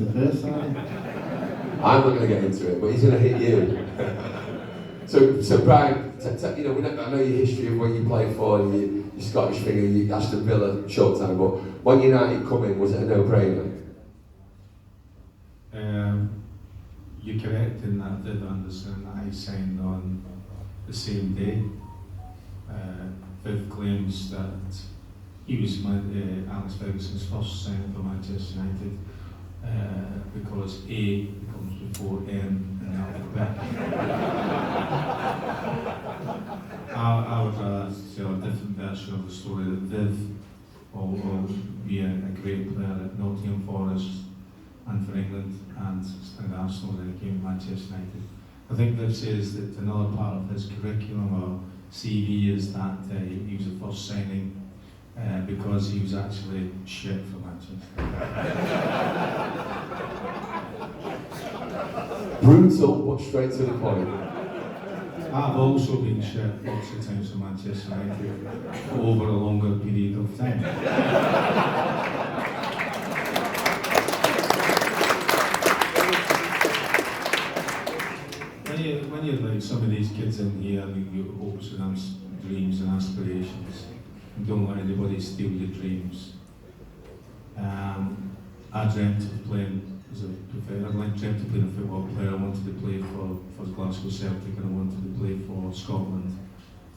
the first side. I'm not going to get into it, but he's going to hit you. So Brian, you know, I know your history of where you played for, and your Scottish thing, and your Aston Villa short time, but when United come in, was it a no-brainer? You're correct in that, Viv Anderson. I signed on the same day. Viv claims that he was Alex Ferguson's first signing for Manchester United because A comes before M in the alphabet. I would tell a different version of the story, that Viv will be a great player at Nottingham Forest and for England and Arsenal when he came to Manchester United. I think Viv says that another part of his curriculum or CV is that he was the first signing because he was actually shit for Manchester. Brutal, but straight to the point. I've also been shit lots of times for Manchester United over a longer period of time. When you're like some of these kids in here, and your hopes and dreams and aspirations, and don't let anybody steal your dreams. I dreamt of playing as a professional. I dreamt of being a football player. I wanted to play for Glasgow Celtic, and I wanted to play for Scotland.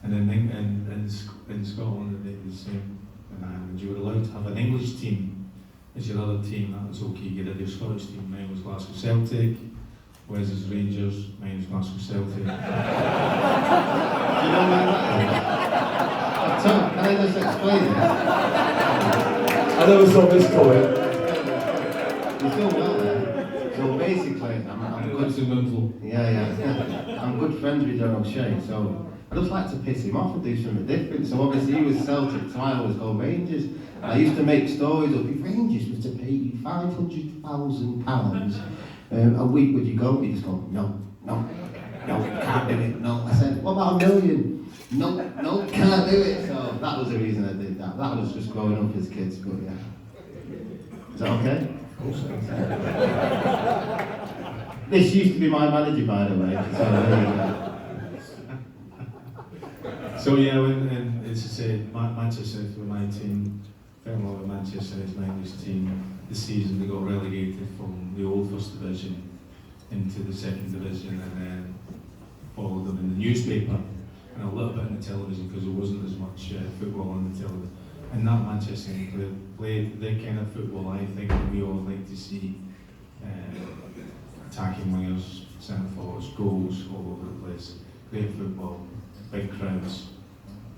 And in Scotland, they did the same. And you were allowed to have an English team as your other team. That was okay. You had your Scottish team. Mine was Glasgow Celtic. Wes's Rangers, mine's Glasgow Celtic. Do you know why that is? Tom, can I just explain this? I never saw this coming. You're still well there. So basically, I'm Continental. Yeah. I'm good friends with John O'Shea, so I just like to piss him off and do something different. So obviously he was Celtic, so I always go Rangers. I used to make stories of if Rangers was to pay you £500,000 a week, would you go? You just go, no, can't do it, no. I said, what about $1 million? No, can't do it. So that was the reason I did that. That was just growing up as kids, but yeah. Is that okay? Of course. This used to be my manager, by the way. So there you go. So yeah, and as I said, Manchester United were my team. Fell in love with Manchester United, my English team. The season they got relegated from the old first division into the second division, and then followed them in the newspaper and a little bit in the television because there wasn't as much football on the television. And that Manchester United played the kind of football I think that we all like to see: attacking wingers, centre forwards, goals all over the place, great football, big crowds,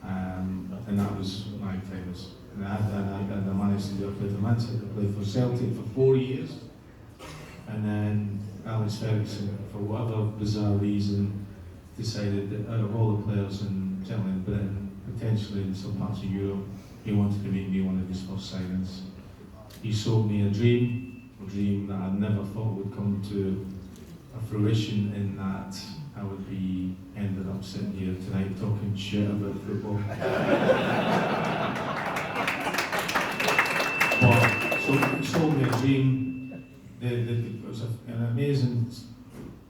and that was my famous. And I managed to do it for Manchester. I played for Celtic for 4 years, and then Alex Ferguson, for whatever bizarre reason, decided that out of all the players, and certainly in Britain, potentially in some parts of Europe, he wanted to make me one of his first signings. He sold me a dream that I never thought would come to a fruition, in that I would be ended up sitting here tonight talking shit about football. So he sold me a dream. It was an amazing,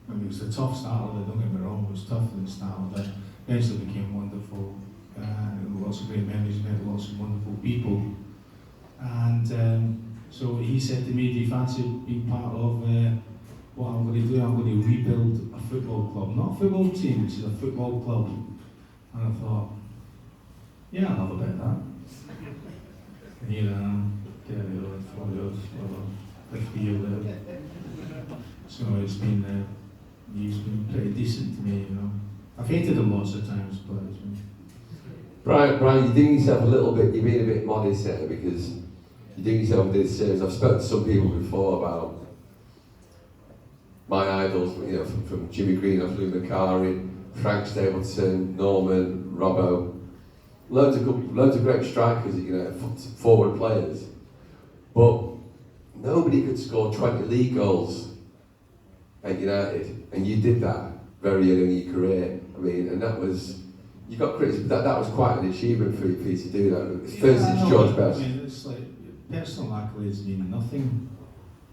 I mean, it was a tough start of it, don't get me wrong, it was tough at the start, but eventually became wonderful. Lots of great memories, met lots of wonderful people. And so he said to me, do you fancy being part of what I'm going to do? I'm going to rebuild a football club. Not a football team, it's a football club. And I thought, yeah, I'll have a bit of that. And here I am. 50 years later. So he's been pretty decent to me, you know. I've hated him lots of times, but it's been... Brian, you're doing yourself a little bit, you're being a bit modest here, because you're doing yourself a disservice. I've spoken to some people before about my idols, you know, from Jimmy Greenough, Lou McCarry, Frank Stapleton, Norman, Robbo, loads of great strikers, you know, forward players. But nobody could score 20 league goals at United, and you did that very early in your career. I mean, and that was, you got criticism, that was quite an achievement for you to do that. First, it's George Best. I mean, it's like, personal accolades mean nothing.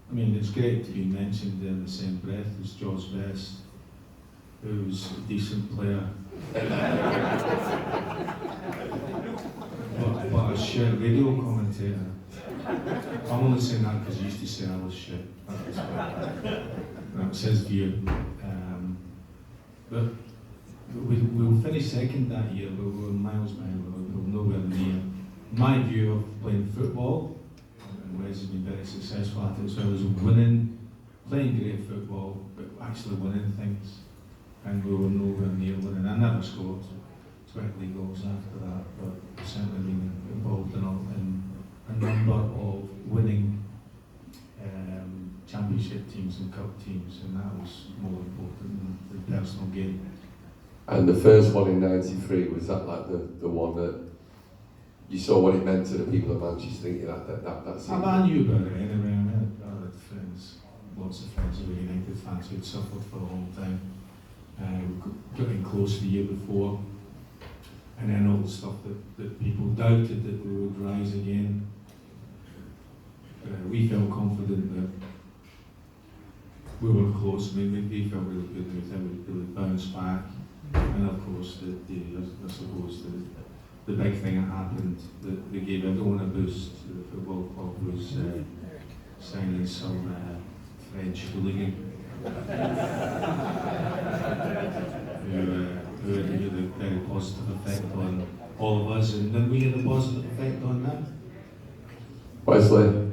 I mean, it's great to be mentioned in the same breath as George Best, who's a decent player. but a shit radio commentator. I'm only saying that because he used to say I was shit. That was his view. But we finished second that year, but we were miles behind. We were nowhere near. My view of playing football, and Wes has been very successful at it, as well as winning, playing great football, but actually winning things. And we were nowhere near winning. I never scored 20 goals after that, but certainly been involved in a number of winning championship teams and cup teams, and that was more important than the personal gain. And the first one in '93, was that like the one that you saw what it meant to the people of Manchester? Thinking that's it. I knew about it anyway. I had friends, lots of friends who were United fans who'd suffered for a long time. We got in close the year before, and then all the stuff that people doubted that we would rise again. We felt confident that we were close. I mean, we felt really good that we would bounce back. And of course, I suppose the big thing that happened that gave everyone a boost to the football club was signing some French hooligan who had a very positive effect on all of us, and then we had a positive effect on them. Wesley,